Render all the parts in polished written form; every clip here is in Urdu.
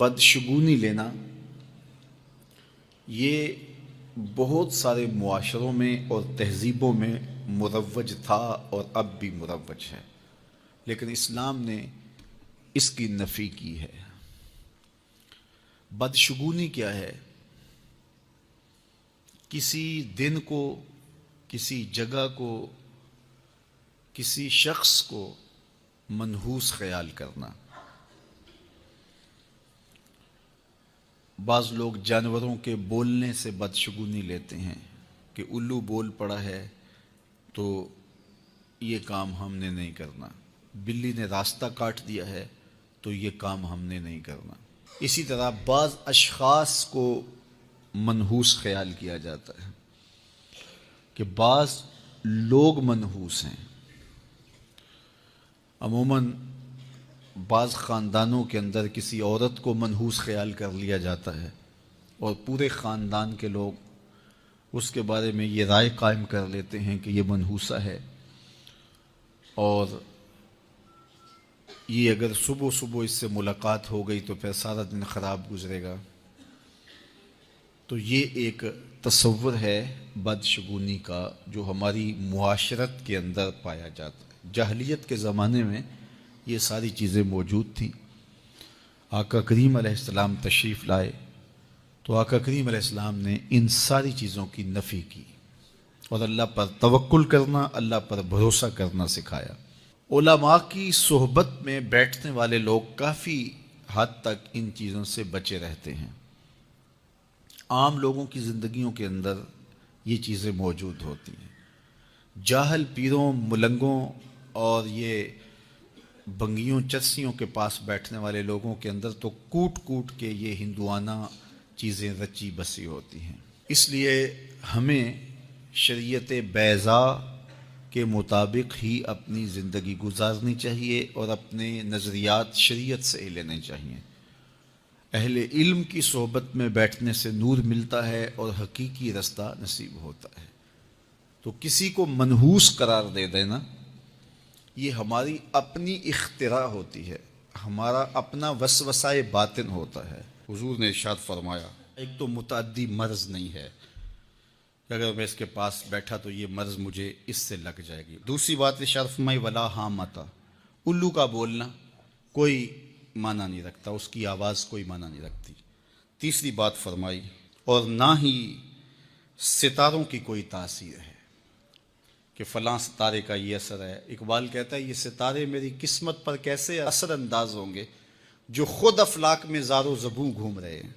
بدشگونی لینا یہ بہت سارے معاشروں میں اور تہذیبوں میں مروج تھا اور اب بھی مروج ہے، لیکن اسلام نے اس کی نفی کی ہے۔ بدشگونی کیا ہے؟ کسی دن کو، کسی جگہ کو، کسی شخص کو منحوس خیال کرنا۔ بعض لوگ جانوروں کے بولنے سے بدشگونی لیتے ہیں کہ الو بول پڑا ہے تو یہ کام ہم نے نہیں کرنا، بلی نے راستہ کاٹ دیا ہے تو یہ کام ہم نے نہیں کرنا۔ اسی طرح بعض اشخاص کو منحوس خیال کیا جاتا ہے کہ بعض لوگ منحوس ہیں۔ عموماً بعض خاندانوں کے اندر کسی عورت کو منحوس خیال کر لیا جاتا ہے اور پورے خاندان کے لوگ اس کے بارے میں یہ رائے قائم کر لیتے ہیں کہ یہ منحوسہ ہے، اور یہ اگر صبح صبح اس سے ملاقات ہو گئی تو پھر سارا دن خراب گزرے گا۔ تو یہ ایک تصور ہے بدشگونی کا جو ہماری معاشرت کے اندر پایا جاتا ہے۔ جاہلیت کے زمانے میں یہ ساری چیزیں موجود تھیں۔ آقا کریم علیہ السلام تشریف لائے تو آقا کریم علیہ السلام نے ان ساری چیزوں کی نفی کی اور اللہ پر توکل کرنا، اللہ پر بھروسہ کرنا سکھایا۔ علماء کی صحبت میں بیٹھنے والے لوگ کافی حد تک ان چیزوں سے بچے رہتے ہیں۔ عام لوگوں کی زندگیوں کے اندر یہ چیزیں موجود ہوتی ہیں۔ جاہل پیروں، ملنگوں اور یہ بنگیوں چرسیوں کے پاس بیٹھنے والے لوگوں کے اندر تو کوٹ کوٹ کے یہ ہندوانہ چیزیں رچی بسی ہوتی ہیں۔ اس لیے ہمیں شریعت بیضاء کے مطابق ہی اپنی زندگی گزارنی چاہیے اور اپنے نظریات شریعت سے ہی لینے چاہیے۔ اہل علم کی صحبت میں بیٹھنے سے نور ملتا ہے اور حقیقی رستہ نصیب ہوتا ہے۔ تو کسی کو منحوس قرار دے دینا یہ ہماری اپنی اختراع ہوتی ہے، ہمارا اپنا وسوسہ باطن ہوتا ہے۔ حضور نے ارشاد فرمایا ایک تو متعدی مرض نہیں ہے کہ اگر میں اس کے پاس بیٹھا تو یہ مرض مجھے اس سے لگ جائے گی۔ دوسری بات ارشاد فرمائی ولا حامتا، الو کا بولنا کوئی معنی نہیں رکھتا، اس کی آواز کوئی معنی نہیں رکھتی۔ تیسری بات فرمائی اور نہ ہی ستاروں کی کوئی تاثیر ہے کہ فلاں ستارے کا یہ اثر ہے۔ اقبال کہتا ہے یہ ستارے میری قسمت پر کیسے اثر انداز ہوں گے جو خود افلاک میں زار و زبوں گھوم رہے ہیں۔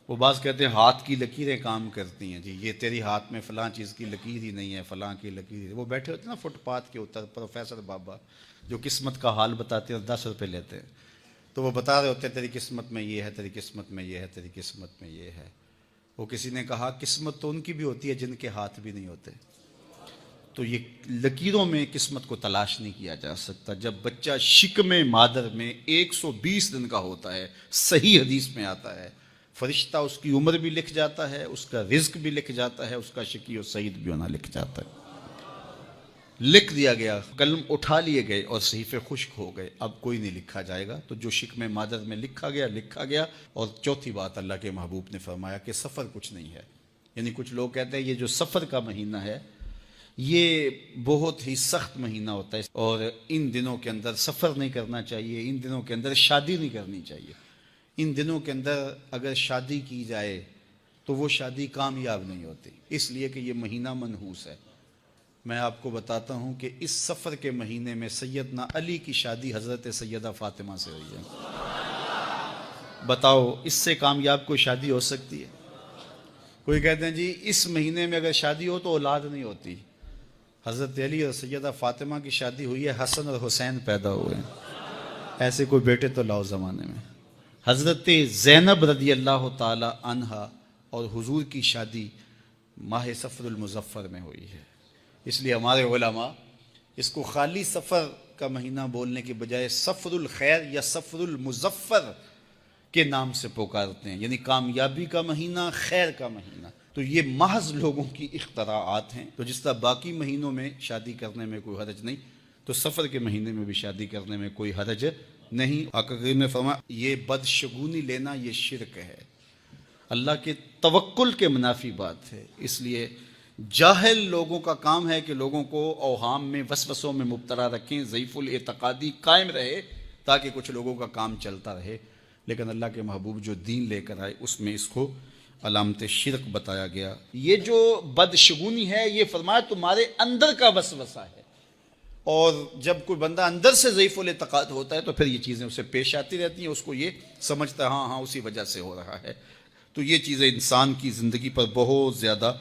وہ بعض کہتے ہیں ہاتھ کی لکیریں کام کرتی ہیں، جی یہ تیری ہاتھ میں فلاں چیز کی لکیر ہی نہیں ہے، فلاں کی لکیر۔ وہ بیٹھے ہوتے ہیں نا فٹ پاتھ کے اوپر پروفیسر بابا جو قسمت کا حال بتاتے ہیں اور 10 روپے لیتے ہیں، تو وہ بتا رہے ہوتے ہیں تیری قسمت میں یہ ہے، تیری قسمت میں یہ ہے، تیری قسمت میں یہ ہے۔ وہ کسی نے کہا قسمت تو ان کی بھی ہوتی ہے جن کے ہاتھ بھی نہیں ہوتے۔ تو یہ لکیروں میں قسمت کو تلاش نہیں کیا جا سکتا۔ جب بچہ شکم مادر میں 120 دن کا ہوتا ہے، صحیح حدیث میں آتا ہے، فرشتہ اس کی عمر بھی لکھ جاتا ہے، اس کا رزق بھی لکھ جاتا ہے، اس کا شقی و سعید بھی ہونا لکھ جاتا ہے۔ لکھ دیا گیا، قلم اٹھا لیے گئے اور صحیفے خشک ہو گئے، اب کوئی نہیں لکھا جائے گا۔ تو جو شکم مادر میں لکھا گیا لکھا گیا۔ اور چوتھی بات اللہ کے محبوب نے فرمایا کہ سفر کچھ نہیں ہے۔ یعنی کچھ لوگ کہتے ہیں یہ جو سفر کا مہینہ ہے یہ بہت ہی سخت مہینہ ہوتا ہے اور ان دنوں کے اندر سفر نہیں کرنا چاہیے، ان دنوں کے اندر شادی نہیں کرنی چاہیے، ان دنوں کے اندر اگر شادی کی جائے تو وہ شادی کامیاب نہیں ہوتی، اس لیے کہ یہ مہینہ منحوس ہے۔ میں آپ کو بتاتا ہوں کہ اس سفر کے مہینے میں سیدنا علی کی شادی حضرت سیدہ فاطمہ سے ہوئی ہے۔ بتاؤ اس سے کامیاب کوئی شادی ہو سکتی ہے؟ کوئی کہتے ہیں جی اس مہینے میں اگر شادی ہو تو اولاد نہیں ہوتی۔ حضرت علی اور سیدہ فاطمہ کی شادی ہوئی ہے، حسن اور حسین پیدا ہوئے ہیں، ایسے کوئی بیٹے تو لاؤ زمانے میں۔ حضرت زینب رضی اللہ تعالی عنہا اور حضور کی شادی ماہ صفر المظفر میں ہوئی ہے۔ اس لیے ہمارے علماء اس کو خالی سفر کا مہینہ بولنے کے بجائے صفر الخیر یا صفر المظفر کے نام سے پکارتے ہیں، یعنی کامیابی کا مہینہ، خیر کا مہینہ۔ تو یہ محض لوگوں کی اختراعات ہیں۔ تو جس طرح باقی مہینوں میں شادی کرنے میں کوئی حرج نہیں، تو سفر کے مہینے میں بھی شادی کرنے میں کوئی حرج نہیں، آقا کریم نے فرمایا یہ بدشگونی لینا یہ شرک ہے، اللہ کے توکل کے منافی بات ہے۔ اس لیے جاہل لوگوں کا کام ہے کہ لوگوں کو اوہام میں وسوسوں میں مبتلا رکھیں، ضعیف الاعتقادی قائم رہے تاکہ کچھ لوگوں کا کام چلتا رہے، لیکن اللہ کے محبوب جو دین لے کر آئے اس میں اس کو علامت شرک بتایا گیا۔ یہ جو بدشگونی ہے یہ فرمایا تمہارے اندر کا وسوسہ ہے، اور جب کوئی بندہ اندر سے ضعیف الاعتقاد ہوتا ہے تو پھر یہ چیزیں اسے پیش آتی رہتی ہیں، اس کو یہ سمجھتا ہے ہاں اسی وجہ سے ہو رہا ہے۔ تو یہ چیزیں انسان کی زندگی پر بہت زیادہ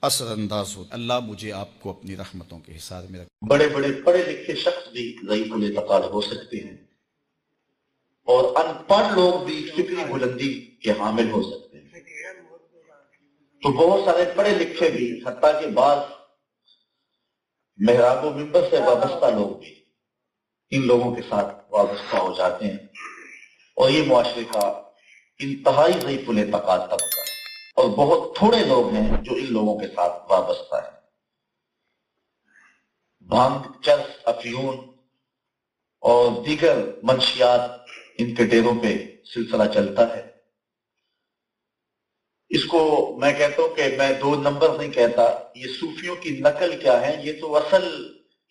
اثر انداز ہوتی۔ اللہ مجھے آپ کو اپنی رحمتوں کے حصار میں رکھے۔ بڑے بڑے پڑھے لکھے شخص بھی ضعیف الاعتقاد ہو سکتے ہیں، اور ان پڑھ لوگ بھی فکری بلندی کے حامل ہو سکتے ہیں۔ تو بہت سارے پڑھے لکھے بھی، حتیٰ کہ بعض محراب و منبر سے وابستہ لوگ بھی ان لوگوں کے ساتھ وابستہ ہو جاتے ہیں، اور یہ معاشرے کا انتہائی ضعیف الاعتقاد طبقہ ہے، اور بہت تھوڑے لوگ ہیں جو ان لوگوں کے ساتھ وابستہ ہیں۔ بھانگ، چرس، افیون اور دیگر منشیات ان کے ڈیروں پہ سلسلہ چلتا ہے۔ اس کو میں کہتا ہوں کہ میں دو نمبر نہیں کہتا، یہ صوفیوں کی نقل کیا ہے، یہ تو اصل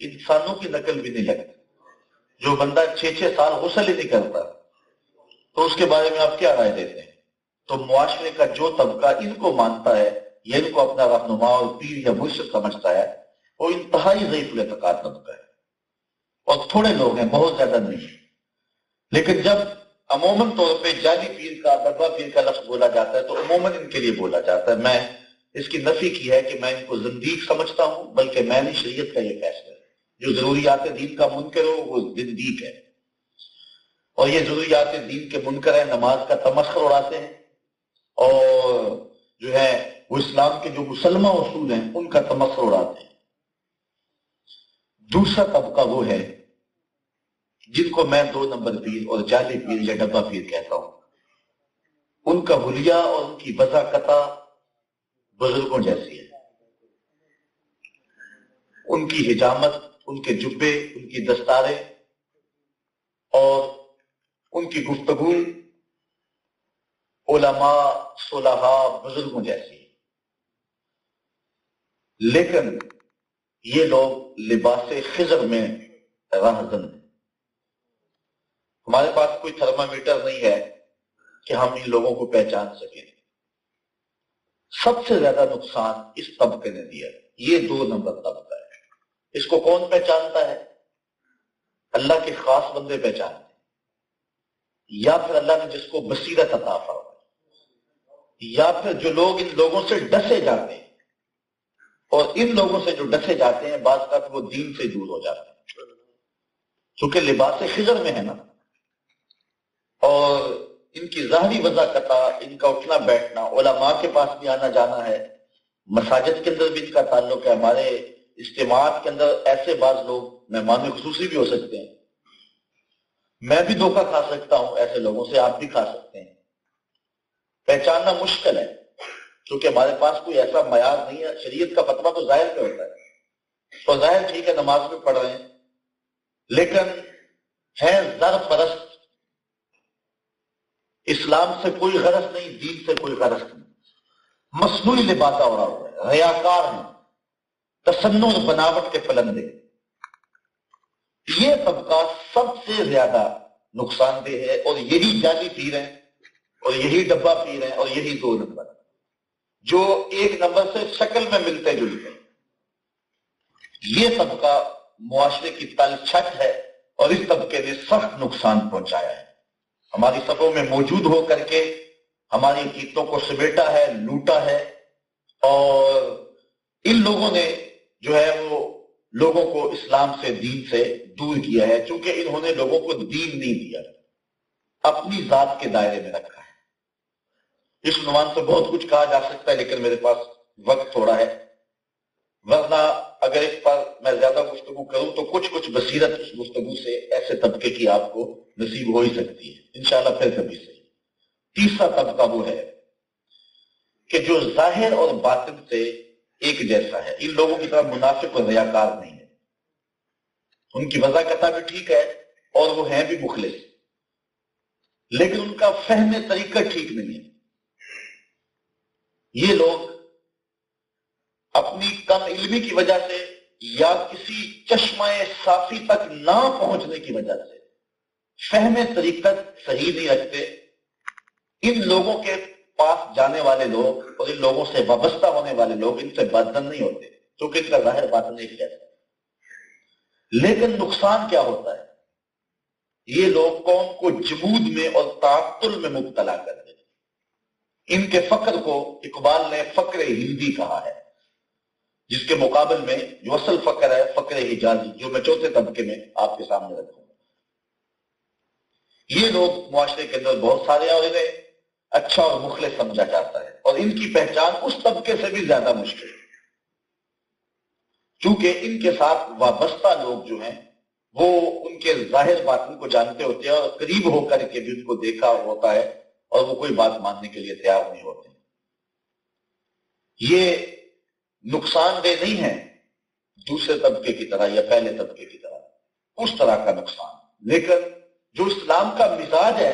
انسانوں کی نقل بھی نہیں لگتی۔ جو بندہ 6 سال غسل ہی نہیں کرتا تو اس کے بارے میں آپ کیا رائے دیتے ہیں؟ تو معاشرے کا جو طبقہ ان کو مانتا ہے، یا ان کو اپنا رہنما اور پیر یا مرشد سمجھتا ہے، وہ انتہائی ضعیف الاعتقاد طبقہ ہے، اور تھوڑے لوگ ہیں، بہت زیادہ نہیں۔ لیکن جب عموماً طور پہ جعلی پیر کا، ڈبہ پیر کا لفظ بولا جاتا ہے تو عموماً ان کے لیے بولا جاتا ہے۔ میں اس کی نفی کی ہے کہ میں ان کو زندیق سمجھتا ہوں، بلکہ میں نے شریعت کا یہ فیصلہ ہے، جو ضروریات دین کا منکر ہو وہ زندیق ہے، اور یہ ضروریات دین کے منکر ہیں، نماز کا تمسخر اڑاتے ہیں، اور جو ہے وہ اسلام کے جو مسلمہ اصول ہیں ان کا تمسخر اڑاتے ہیں۔ دوسرا طبقہ وہ ہے جن کو میں 2 نمبر پیر اور جعلی پیر یا ڈبہ پیر کہتا ہوں۔ ان کا حلیہ اور ان کی وضاقتہ بزرگوں جیسی ہے، ان کی حجامت، ان کے جبے، ان کی دستاریں اور ان کی گفتگو علماء، صلحاء، بزرگوں جیسی ہے۔ لیکن یہ لوگ لباس خضر میں راہزن ہیں۔ ہمارے پاس کوئی تھرمامیٹر نہیں ہے کہ ہم ان لوگوں کو پہچان سکیں۔ سب سے زیادہ نقصان اس طبقے نے دیا، یہ 2 نمبر طبقہ ہے۔ اس کو کون پہچانتا ہے؟ اللہ کے خاص بندے پہچانتے ہیں، یا پھر اللہ نے جس کو بصیرت عطا فرمائی، یا پھر جو لوگ ان لوگوں سے ڈسے جاتے ہیں، اور ان لوگوں سے جو ڈسے جاتے ہیں بعض کا وہ دین سے دور ہو جاتے ہیں، چونکہ لباس خضر میں ہے نا، اور ان کی ظاہری وضاقتہ، ان کا اٹھنا بیٹھنا، علماء کے پاس بھی آنا جانا ہے، مساجد کے اندر بھی ان کا تعلق ہے، ہمارے اجتماعات کے اندر ایسے بعض لوگ مہمان خصوصی بھی ہو سکتے ہیں، میں بھی دھوکہ کھا سکتا ہوں ایسے لوگوں سے، آپ بھی کھا سکتے ہیں۔ پہچاننا مشکل ہے کیونکہ ہمارے پاس کوئی ایسا معیار نہیں ہے۔ شریعت کا فتویٰ تو ظاہر پہ ہوتا ہے، تو ظاہر ٹھیک ہے نماز میں پڑھ رہے ہیں، لیکن ہے زر پرست، اسلام سے کوئی غرض نہیں، دین سے کوئی غرض نہیں، مصنوعی لباسہ اڑا ہوا ہے، ریاکار ہیں، تصنع اور بناوٹ کے پلندے۔ یہ طبقہ سب سے زیادہ نقصان دہ ہے، اور یہی جعلی پیر ہیں، اور یہی ڈبہ پیر ہیں، اور یہی 2 نمبر جو 1 نمبر سے شکل میں ملتے جلتے ہیں۔ یہ طبقہ معاشرے کی تل چھٹ ہے، اور اس طبقے نے سخت نقصان پہنچایا ہے، ہماری صفوں میں موجود ہو کر کے ہماری عقیدتوں کو سمیٹا ہے، لوٹا ہے، اور ان لوگوں نے جو ہے وہ لوگوں کو اسلام سے، دین سے دور کیا ہے، چونکہ انہوں نے لوگوں کو دین نہیں دیا، اپنی ذات کے دائرے میں رکھا ہے۔ اس عنوان سے بہت کچھ کہا جا سکتا ہے، لیکن میرے پاس وقت تھوڑا ہے، ورنہ اگر اس پر میں زیادہ گفتگو کروں تو کچھ بصیرت اس گفتگو سے ایسے طبقے کی آپ کو نصیب ہو ہی سکتی ہے، انشاءاللہ پھر کبھی سے۔ تیسرا طبقہ وہ ہے کہ جو ظاہر اور باطن سے ایک جیسا ہے، ان لوگوں کی طرح منافق اور ریاکار نہیں ہے، ان کی وضاقتہ بھی ٹھیک ہے اور وہ ہیں بھی مخلص، لیکن ان کا فہم طریقہ ٹھیک نہیں ہے. یہ لوگ اپنی کم علمی کی وجہ سے یا کسی چشمہ صافی تک نہ پہنچنے کی وجہ سے فہم طریقہ صحیح نہیں رکھتے. ان لوگوں کے پاس جانے والے لوگ اور ان لوگوں سے وابستہ ہونے والے لوگ ان سے بدزن نہیں ہوتے کیونکہ ان کا ظاہر باطن نہیں کہتا. لیکن نقصان کیا ہوتا ہے؟ یہ لوگ قوم کو جمود میں اور تعطل میں مبتلا کر دیتے. ان کے فقر کو اقبال نے فقر ہندی کہا ہے، جس کے مقابل میں جو اصل فقر ہے فقر حجازی، جو میں چوتھے طبقے میں آپ کے سامنے رکھوں گا. یہ لوگ معاشرے کے اندر بہت سارے اور انہیں اچھا اور مخلص سمجھا جاتا ہے، اور ان کی پہچان اس طبقے سے بھی زیادہ مشکل ہے، چونکہ ان کے ساتھ وابستہ لوگ جو ہیں وہ ان کے ظاہر باطن کو جانتے ہوتے ہیں اور قریب ہو کر کے بھی ان کو دیکھا ہوتا ہے اور وہ کوئی بات ماننے کے لیے تیار نہیں ہوتے. یہ نقصان دہ نہیں ہے دوسرے طبقے کی طرح یا پہلے طبقے کی طرح، اس طرح کا نقصان. لیکن جو اسلام کا مزاج ہے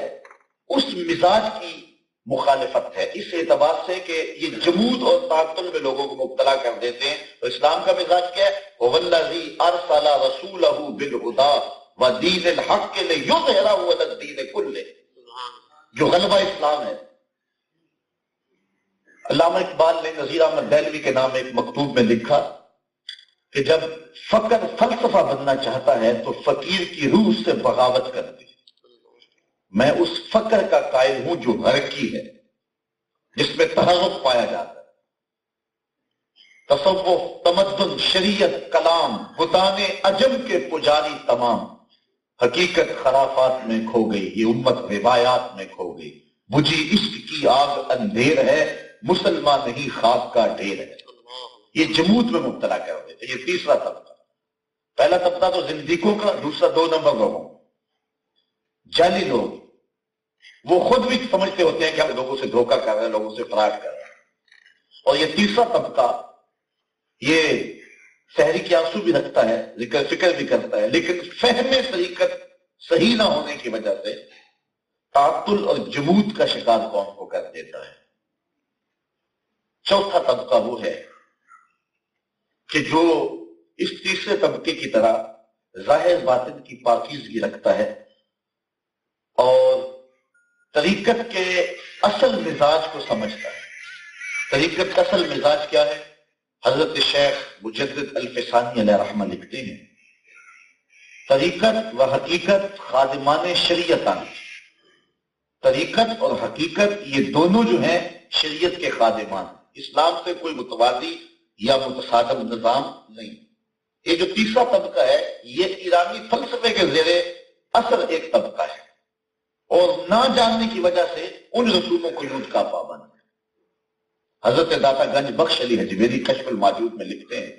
اس مزاج کی مخالفت ہے، اس اعتبار سے کہ یہ جمود اور تعطل میں لوگوں کو مبتلا کر دیتے ہیں. تو اسلام کا مزاج کیا ہے؟ وَوَالَّذِي أَرْسَلَ رَسُولَهُ بِالْهُدَىٰ وَدِينِ الْحَقِّ لِيُظْهِرَهُ عَلَى الدِّينِ كُلِّهِ، جو غلبہ اسلام ہے. علامہ اقبال نے نذیر احمد دہلوی کے نام ایک مکتوب میں لکھا کہ جب فقر فلسفہ بننا چاہتا ہے تو فقیر کی روح سے بغاوت کرتی. میں اس فقر کا قائل ہوں جو حرکی ہے، جس میں تحرک پایا جاتا ہے. تصوف، تمدن، شریعت، کلام، بتان عجم کے پجاری تمام، حقیقت خرافات میں کھو گئی، یہ امت روایات میں کھو گئی. بجھی عشق کی آگ اندھیر ہے، مسلمان نہیں خاک کا ڈھیر ہے. یہ جمود میں مبتلا کر دیتے. یہ تیسرا طبقہ. پہلا طبقہ تو زندگیوں کا، دوسرا 2 نمبر لوگوں، جعلی لوگ. وہ خود بھی سمجھتے ہوتے ہیں کہ ہم لوگوں سے دھوکہ کر رہے ہیں، لوگوں سے فراڈ کر رہے ہیں. اور یہ تیسرا طبقہ یہ سحری کے آنسو بھی رکھتا ہے، ذکر فکر بھی کرتا ہے، لیکن فہم طریقت صحیح نہ ہونے کی وجہ سے تعطل اور جمود کا شکار قوم کو کر دیتا ہے. چوتھا طبقہ وہ ہے کہ جو اس تیسرے طبقے کی طرح ظاہر باطن کی پاکیزگی رکھتا ہے اور طریقت کے اصل مزاج کو سمجھتا ہے. طریقت کا اصل مزاج کیا ہے؟ حضرت شیخ مجدد الفسانی علیہ رحمہ لکھتے ہیں طریقت و حقیقت خادمان شریعتان. طریقت اور حقیقت یہ دونوں جو ہیں شریعت کے خادمان، اسلام سے کوئی متوازی یا متصادم نظام نہیں. یہ جو تیسرا طبقہ ہے یہ ایرانی فلسفے کے زیر اثر ایک طبقہ ہے اور نہ جاننے کی وجہ سے ان رسوموں کو یوز کا پابند ہے. حضرت داتا گنج بخش علی حجویری کشف الماجود میں لکھتے ہیں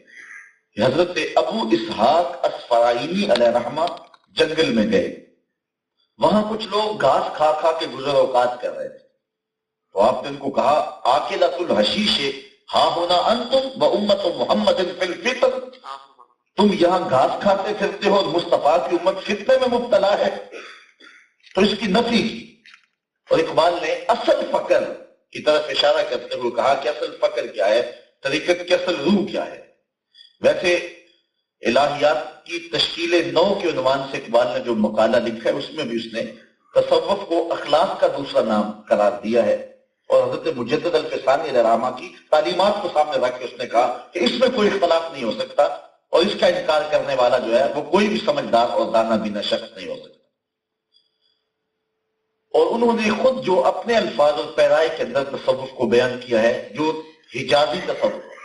کہ حضرت ابو اسحاق اصفرائینی علیہ رحمہ جنگل میں گئے. وہاں کچھ لوگ گھاس کھا کھا کے گزر اوقات کر رہے تھے. تو آپ نے ان کو کہا آکلۃ الحشیش ہاں ہونا انتم و امت محمد فی الفطر، تم یہاں گھاس کھاتے پھرتے ہو اور مصطفیٰ کی امت فتنے میں مبتلا ہے. تو اس کی نفی کی. اور اقبال نے اصل فقر کی طرف اشارہ کرتے ہوئے کہا کہ اصل فقر کیا ہے، طریقت کی اصل روح کیا ہے. ویسے الہیات کی تشکیل نو کے عنوان سے اقبال نے جو مقالہ لکھا ہے اس میں بھی اس نے تصوف کو اخلاق کا دوسرا نام قرار دیا ہے اور حضرت مجدد الفسانی علیہ رحمہ کی تعلیمات کو سامنے رکھ کے اس نے کہا کہ اس میں کوئی اختلاف نہیں ہو سکتا اور اس کا انکار کرنے والا جو ہے وہ کوئی بھی سمجھدار اور دانا بینا شخص نہیں ہو سکتا. اور انہوں نے خود جو اپنے الفاظ اور پیرائے کے اندر تصوف کو بیان کیا ہے جو حجازی تصوف ہے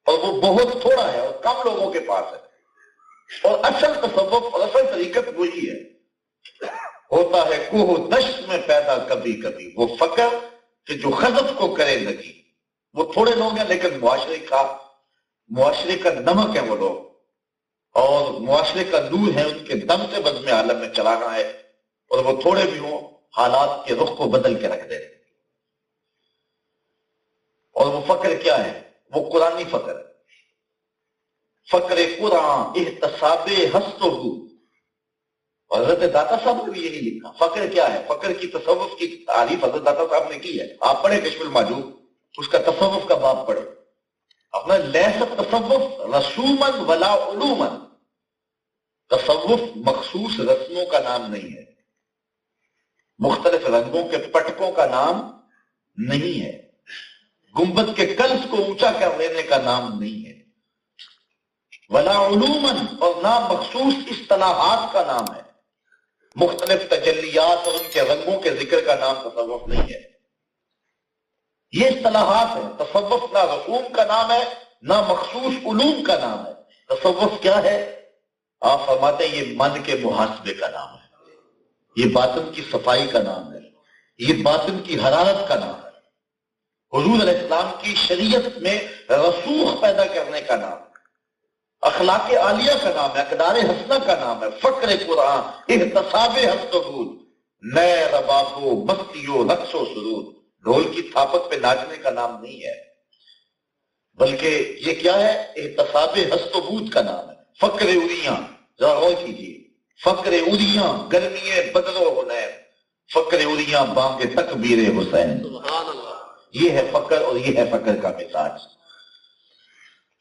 اور وہ بہت تھوڑا ہے اور کم لوگوں کے پاس ہے. اور اصل تصوف اور اصل طریقت وہی ہے. ہوتا ہے کوہ دشت میں پیدا کبھی کبھی وہ فقر کہ جو خذف کو کرے لگی. وہ تھوڑے لوگ ہیں لیکن معاشرے کا نمک ہے وہ لوگ اور معاشرے کا نور ہے، ان کے دم سے بزم عالم میں چلانا ہے اور وہ تھوڑے بھی ہوں حالات کے رخ کو بدل کے رکھ دیں. اور وہ فقر کیا ہے؟ وہ قرآنی فقر ہے. فقر قرآن احتساب ہست ہو اور حضرت داتا صاحب نے بھی یہی لکھا. فقر کیا ہے؟ فقر کی تصوف کی تعریف حضرت داتا صاحب نے کی ہے. آپ پڑھیں کشف المحجوب، اس کا تصوف کا باب پڑھیں. اپنا لیس تصوف رسومن ولا علومن، تصوف مخصوص رسموں کا نام نہیں ہے، مختلف رنگوں کے پٹکوں کا نام نہیں ہے، گنبد کے کلس کو اونچا کر لینے کا نام نہیں ہے، ولا علومن، اور نہ مخصوص اصطلاحات کا نام ہے. مختلف تجلیات اور ان کے رنگوں کے ذکر کا نام تصوف نہیں ہے. یہ اصطلاحات ہیں. تصوف نہ رسوم کا نام ہے نہ مخصوص علوم کا نام ہے. تصوف کیا ہے؟ آپ فرماتے ہیں یہ من کے محاسبے کا نام ہے، یہ باطن کی صفائی کا نام ہے، یہ باطن کی حرارت کا نام ہے، حضور علیہ السلام کی شریعت میں رسوخ پیدا کرنے کا نام ہے، اخلاق عالیہ کا نام ہے، اقدار حسنہ کا نام ہے، فقر قرآن، احتساب ہست و بود، نئے رباب و مستی و رقص و سرود. ڈھول کی تھاپت پہ ناچنے کا نام نہیں ہے، بلکہ یہ کیا ہے؟ احتساب ہست و بود کا نام ہے. فقر اریاں، ذرا غور کیجیے، فقر اریاں گرمی بدر و حنین، فقر اریاں بانگ تکبیر حسین. یہ ہے فقر، اور یہ ہے فقر کا مزاج.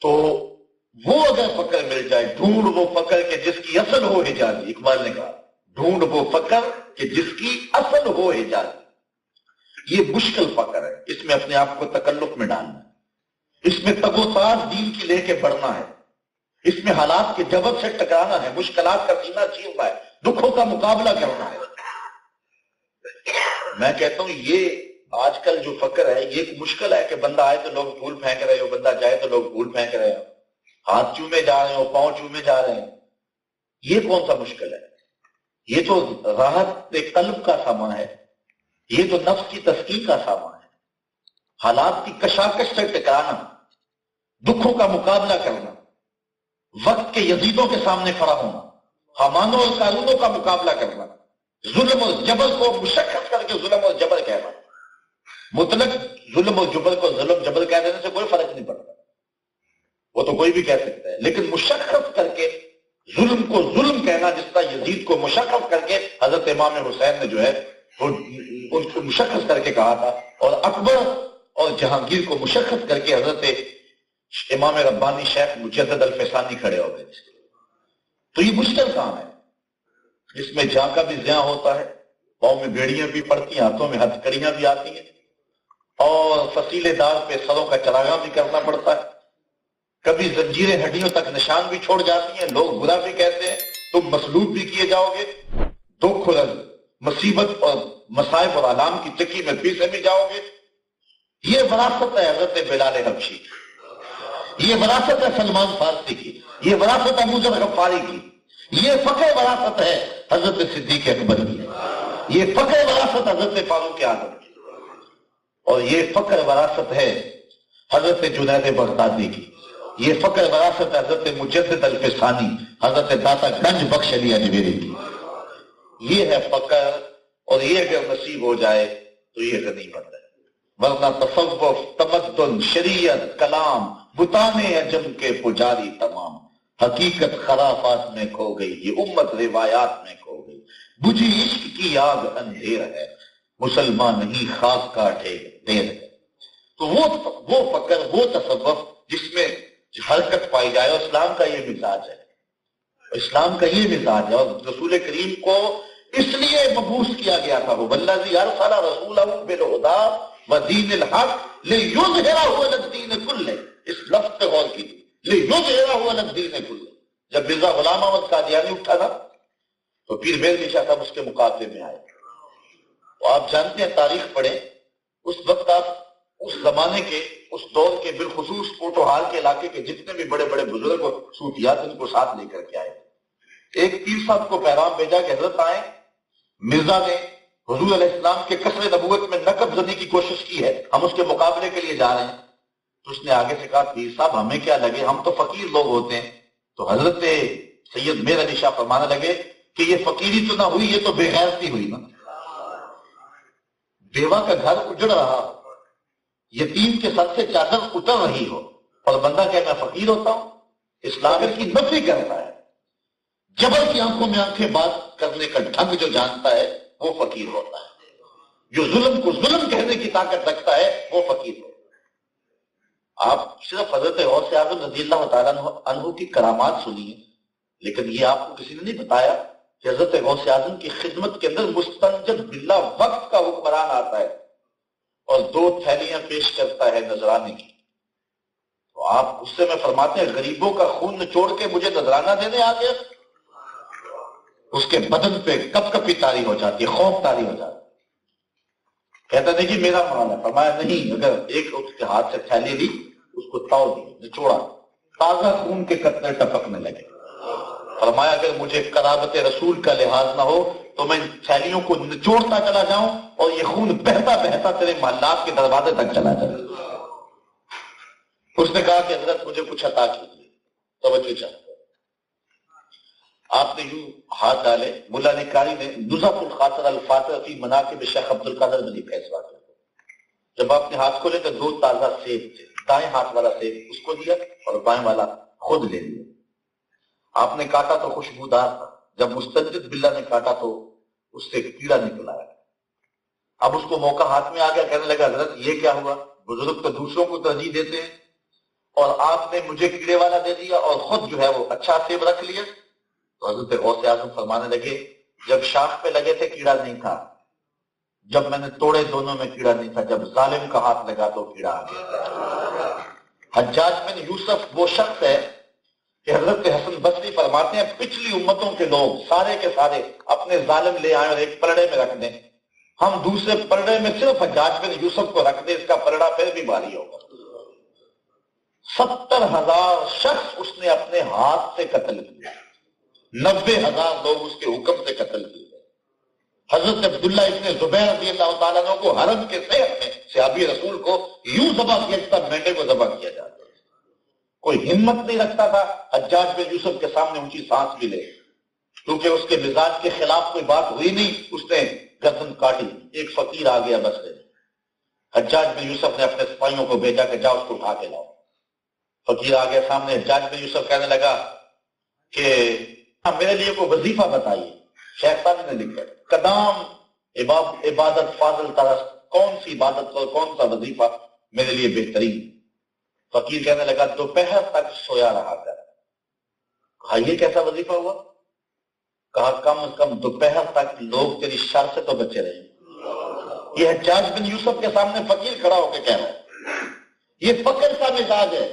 تو وہ اگر فقر مل جائے، ڈھونڈ وہ فقر کہ جس کی اصل ہو حجازی. اقبال نے کہا ڈھونڈ وہ فقر کہ جس کی اصل ہو حجازی. یہ مشکل فقر ہے، اس میں اپنے آپ کو تکلف میں ڈالنا ہے، اس میں تگ و تاز دین کی لے کے بڑھنا ہے، اس میں حالات کے جبر سے ٹکرانا ہے، مشکلات کا سینہ چیرنا ہے، دکھوں کا مقابلہ کرنا ہے. میں کہتا ہوں یہ آج کل جو فقر ہے یہ ایک مشکل ہے کہ بندہ آئے تو لوگ پھول پھینک رہے ہو، بندہ جائے تو لوگ پھول پھینک رہے ہو، ہاتھ چومے جا رہے ہو، پاؤں چومے جا رہے ہیں. یہ کون سا مشکل ہے؟ یہ تو راحت قلب کا سامان ہے، یہ تو نفس کی تسکین کا سامان ہے. حالات کی کشاکش سے ٹکرانا، دکھوں کا مقابلہ کرنا، وقت کے یزیدوں کے سامنے کھڑا ہونا، حمانوں اور قارونوں کا مقابلہ کرنا، ظلم اور جبر کو مشخص کر کے ظلم اور جبر کہنا. مطلق ظلم اور جبر کو ظلم جبر کہہ دینے سے کوئی فرق نہیں پڑتا، وہ تو کوئی بھی کہہ سکتا ہے، لیکن مشخص کر کے ظلم کو ظلم کہنا، جس طرح یزید کو مشخص کر کے حضرت امام حسین نے جو ہے ان کو مشخص کر کے کہا تھا، اور اکبر اور جہانگیر کو مشخص کر کے حضرت امام ربانی شیخ مجدد الفسانی کھڑے ہو گئے تھے. تو یہ مشکل کام ہے، اس میں جان کا بھی ضیاع ہوتا ہے، پاؤں میں بیڑیاں بھی پڑتی ہیں، ہاتھوں میں ہتھ کڑیاں بھی آتی ہیں، اور فصیلے دار پہ سروں کا چراغاں بھی کرنا پڑتا ہے. کبھی زنجیریں ہڈیوں تک نشان بھی چھوڑ جاتی ہیں، لوگ برا بھی کہتے ہیں، تم مسلوب بھی کیے جاؤ گے، دکھ اور مصیبت اور مصائب اور آلام کی چکی میں پیسے بھی جاؤ گے. یہ وراثت ہے حضرت بلال حبشی کی، یہ وراثت ہے سلمان فارسی کی، یہ وراثت ہے موجب غفاری کی، یہ فقہ وراثت ہے حضرت صدیق اکبر کی، یہ فقہ وراثت حضرت فاروق اعظم کی، اور یہ فقہ وراثت ہے حضرت جنید بغدادی کی، یہ فقہ وراثت ہے حضرت مجدد الفسانی، حضرت داتا گنج بخش علی اجمیری کی. یہ ہے فقہ، اور یہ اگر نصیب ہو جائے تو یہ غنیمت ہے. ورنہ تصوف، تمدن، شریعت، کلام، بتانے عجم کے پجاری تمام، حقیقت خرافات میں کھو گئی، یہ امت روایات میں کھو گئی. بجھی عشق کی آگ اندھیر ہے، مسلمان نہیں خاک کا ڈھیر ہے. تو وہ فقر، وہ تصوف جس میں حرکت پائی جائے، اور اسلام کا یہ مزاج ہے، اسلام کا یہ مزاج ہے. اور رسول کریم کو اس لیے مبعوث کیا گیا تھا، والذی ارسل رسولہ بالہدی ودین الحق لیظہرہ علی الدین کلہ. اس لفظ پہ غور کیجیے، لیظہرہ علی الدین کلہ. جب مرزا غلام احمد قادیانی اٹھا تھا تو پیر مہر شاہ صاحب اس کے مقابلے میں آئے. تو آپ جانتے ہیں، تاریخ پڑھیں، اس وقت آپ اس زمانے کے، اس دور کے، بالخصوص کوٹوہال کے علاقے کے جتنے بھی بڑے بڑے بزرگ اور صوفیات ان کو ساتھ لے کر کے آئے. ایک پیر صاحب کو پیغام بھیجا کہ حضرت آئیں، مرزا نے حضور علیہ السلام کے قصر نبوت میں نقب زنی کی کوشش کی ہے، ہم اس کے مقابلے کے لیے جا رہے ہیں. تو اس نے آگے سے کہا پیر صاحب ہمیں کیا لگے، ہم تو فقیر لوگ ہوتے ہیں. تو حضرت سید میر علی شاہ فرمانے لگے کہ یہ فقیری تو نہ ہوئی، یہ تو بے غیرتی ہوئی نا. بیوہ کا گھر اجڑ رہا، یتیم کے سر سے چادر اتر رہی ہو، اور بندہ کہ میں فقیر ہوتا ہوں. اسلام کی نفی کرتا ہے. جبر کی آنکھوں میں آنکھیں بات کرنے کا ڈھنگ جو جانتا ہے وہ فقیر ہوتا ہے، جو ظلم کو ظلم کہنے کی طاقت رکھتا ہے وہ فقیر ہوتا ہے۔ آپ صرف حضرت غوث اعظم رضی اللہ تعالیٰ عنہ کی کرامات سنیے، لیکن یہ آپ کو کسی نے نہیں بتایا کہ حضرت غوث اعظم کی خدمت کے اندر مستنجد باللہ وقت کا حکمران آتا ہے اور 2 تھیلیاں پیش کرتا ہے نذرانے کی، تو آپ اس سے میں فرماتے ہیں غریبوں کا خون نچوڑ کے مجھے نذرانہ دینے آ گیا، اس کے بدن پہ کپ کپی طاری ہو جاتی ہے، خوف طاری ہو جاتی ہے، کہتا نہیں جی میرا مال ہے، فرمایا نہیں، اگر ایک اس کے ہاتھ سے تھیلی لی، اس کو تاؤ دی، نچوڑا، تازہ خون کے قطرے ٹپکنے لگے، فرمایا اگر مجھے قرابت رسول کا لحاظ نہ ہو تو میں ان تھیلیوں کو نچوڑتا چلا جاؤں اور یہ خون بہتا بہتا تیرے محلات کے دروازے تک چلا جائے۔ اس نے کہا کہ حضرت مجھے کچھ عطا کیجیے، توجہ چاہتا آپ نے یوں ہاتھ ڈالے، ملا نکاری نے نزہۃ الخاطر الفاتح فی مناقب شیخ عبد القادر ملی فیصلہ کیا، جب آپ نے ہاتھ کھولے تو 2 تازہ سیب تھے، دائیں ہاتھ والا سیب اس کو دیا اور بائیں والا خود لے لیا، آپ نے کاٹا تو خوشبودار تھا، جب مستنجد باللہ نے کاٹا تو اس سے کیڑا نکل آیا، اب اس کو موقع ہاتھ میں آ گیا، کہنے لگا حضرت یہ کیا ہوا، بزرگ تو دوسروں کو ترجیح دیتے ہیں اور آپ نے مجھے کیڑے والا دے دیا اور خود جو ہے وہ اچھا سیب رکھ لیا۔ تو حضرت غوث اعظم فرمانے لگے جب شاخ پہ لگے تھے کیڑا نہیں تھا، جب میں نے توڑے دونوں میں کیڑا نہیں تھا، جب ظالم کا ہاتھ لگا تو کیڑا آ گیا۔ حجاج بن یوسف وہ شخص ہے کہ حضرت حسن بصری فرماتے ہیں پچھلی امتوں کے لوگ سارے کے سارے اپنے ظالم لے آئیں اور ایک پلڑے میں رکھ دیں، ہم دوسرے پلڑے میں صرف حجاج بن یوسف کو رکھ دیں، اس کا پلڑا پھر بھی بھاری ہوگا۔ 70,000 شخص اس نے اپنے ہاتھ سے قتل کیا، 90,000 لوگ اس کے حکم سے قتل کیے۔ حضرت عبداللہ ابن زبیر رضی اللہ تعالیٰ عنہ کو حرم کے صحت میں صحابی رسول کو یوں ذبح کیا جاتا مینڈے کو ذبح کیا جاتا، کوئی ہمت نہیں رکھتا تھا حجاج بن یوسف کے سامنے اونچی سانس بھی لے، کیونکہ اس کے مزاج کے خلاف کوئی بات ہوئی نہیں، اس نے گردن کاٹی، ایک فقیر آ گیا بسرے میں، حجاج بن یوسف نے اپنے سپاہیوں کو بھیجا کہ جاؤ اس کو اٹھا کے لاؤ، فقیر آ گیا سامنے، حجاج بن یوسف کہنے لگا کہ میرے لیے کوئی وظیفہ بتائیے، شیخ صاحب نے لکھا قدام عبادت فاضل طرح کون سی عبادت اور کون سا وظیفہ میرے لیے بہترین۔ فقیر کہنے لگا دوپہر تک سویا رہا کر۔ کہا یہ کیسا وظیفہ ہوا؟ کہا کم از کم دوپہر تک لوگ تیری شر سے تو بچے رہے۔ یہ حجاج بن یوسف کے سامنے فقیر کھڑا ہو کے کہہ رہا ہے، یہ فقر کا مزاج ہے۔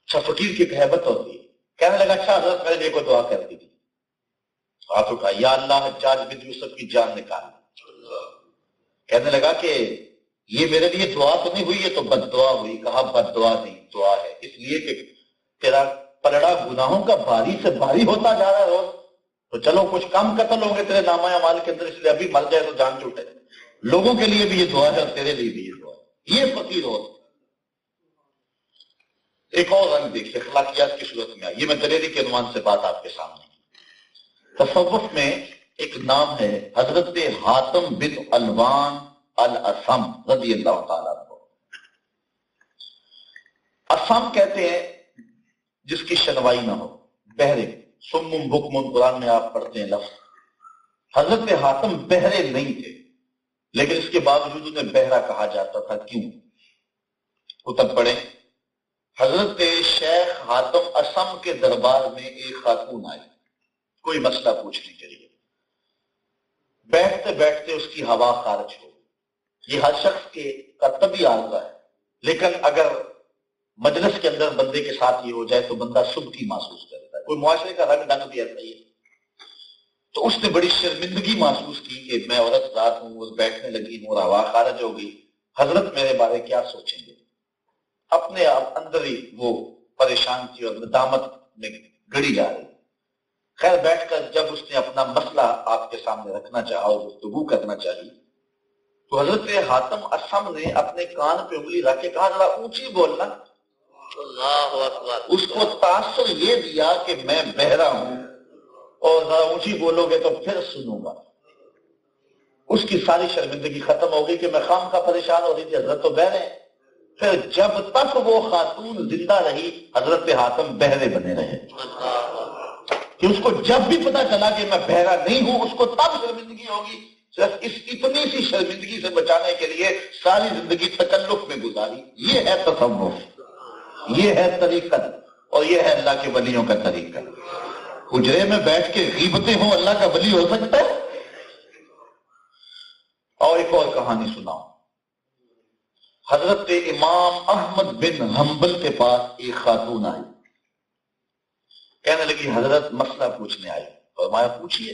اچھا فقیر کی ہیبت ہوتی ہے، کہنے لگا اچھا حضرت میرے لیے کوئی دعا کر دیجیے۔ ہاتھ اٹھا، یا اللہ حجاج بن یوسف کی جان نکال۔ کہنے لگا کہ یہ میرے لیے دعا تو نہیں ہوئی، یہ تو بد دعا ہوئی۔ کہا بد دعا نہیں، دعا ہے، اس لیے کہ تیرا پلڑا گناہوں کا بھاری سے بھاری ہوتا جا رہا ہے روز، تو چلو کچھ کم قتل ہوں گے تیرے نامہ اعمال کے اندر، اس لیے ابھی مر جائے تو جان چھوٹے۔ لوگوں کے لیے بھی یہ دعا ہے اور تیرے لیے بھی یہ دعا ہے، یہ فقیر ہو۔ ایک اور رنگ دیکھیں اخلاقیات کی صورت میں، یہ میں دلیری کے عنوان سے بات آپ کے سامنے۔ تصوف میں ایک نام ہے حضرت حاتم بن الوان الاسم رضی اللہ تعالیٰ عنہ۔ اسم کہتے ہیں جس کی شنوائی نہ ہو، بہرے، سمم بکمن قرآن میں آپ پڑھتے ہیں لفظ۔ حضرت حاتم بہرے نہیں تھے، لیکن اس کے باوجود انہیں بہرا کہا جاتا تھا، کیوں؟ کتب پڑھیں۔ حضرت شیخ حاتم اسم کے دربار میں ایک خاتون آئی، کوئی مسئلہ پوچھنے کے لیے، بیٹھتے بیٹھتے اس کی ہوا خارج ہو۔ یہ ہر شخص کے کا طبعی عارضہ ہے، لیکن اگر مجلس کے اندر بندے کے ساتھ یہ ہو جائے تو بندہ سبکی محسوس کرتا ہے، کوئی معاشرے کا رنگ ڈھنگ بھی ایسا ہی ہے۔ تو اس نے بڑی شرمندگی محسوس کی کہ میں عورت ذات ہوں، وہ بیٹھنے لگی اور ہوا خارج ہو گئی، حضرت میرے بارے کیا سوچیں گے؟ اپنے آپ اندر ہی وہ پریشان تھی اور ندامت میں گڑی جا رہی۔ خیر بیٹھ کر جب اس نے اپنا مسئلہ آپ کے سامنے رکھنا چاہا اور گفتگو کرنا چاہی، تو حضرت حاتم اسم نے اپنے کان پہ انگلی رکھ کے کہا ذرا اونچی بولنا۔ اللہ اکبر۔ اس کو تاثر یہ دیا کہ میں بہرا ہوں اور ذرا اونچی بولو گے تو پھر سنوں گا۔ اس کی ساری شرمندگی ختم ہو گئی کہ میں خام کا پریشان ہو رہی تھی، حضرت تو بہرے ہیں۔ پھر جب تک وہ خاتون زندہ رہی حضرت حاتم بہرے بنے رہے کہ اس کو جب بھی پتا چلا کہ میں بہرا نہیں ہوں اس کو تب شرمندگی ہوگی. صرف اس اتنی سی شرمندگی سے بچانے کے لیے ساری زندگی تکلف میں گزاری. یہ ہے تصوف, یہ ہے طریقت, اور یہ ہے اللہ کے ولیوں کا طریقہ. حجرے میں بیٹھ کے غیبتیں ہوں اللہ کا ولی ہو سکتا ہے؟ اور ایک اور کہانی سناؤں. حضرت امام احمد بن حنبل کے پاس ایک خاتون آئی, کہنے لگی حضرت مسئلہ پوچھنے آئی. فرمایا پوچھئے.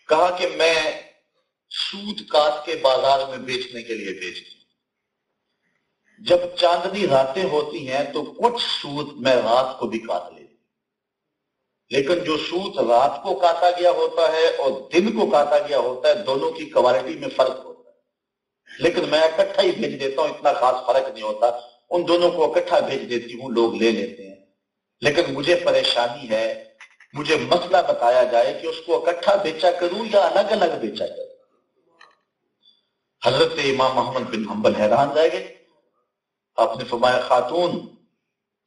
کہا کہ میں سوت کاٹ کے بازار میں بیچنے کے لیے بیچتی ہوں. جب چاندنی راتیں ہوتی ہیں تو کچھ سوت میں رات کو بھی کاٹ لیتی, لیکن جو سوت رات کو کاٹا گیا ہوتا ہے اور دن کو کاٹا گیا ہوتا ہے دونوں کی کوالٹی میں فرق ہوتا ہے, لیکن میں اکٹھا ہی بھیج دیتا ہوں, اتنا خاص فرق نہیں ہوتا. ان دونوں کو اکٹھا بھیج دیتی ہوں, لوگ لے لیتے ہیں. لیکن مجھے پریشانی ہے, مجھے مسئلہ بتایا جائے کہ اس کو اکٹھا بیچا کروں یا الگ الگ بیچا کروں. حضرت امام محمد بن حنبل حیران رہ گئے. آپ نے فرمایا خاتون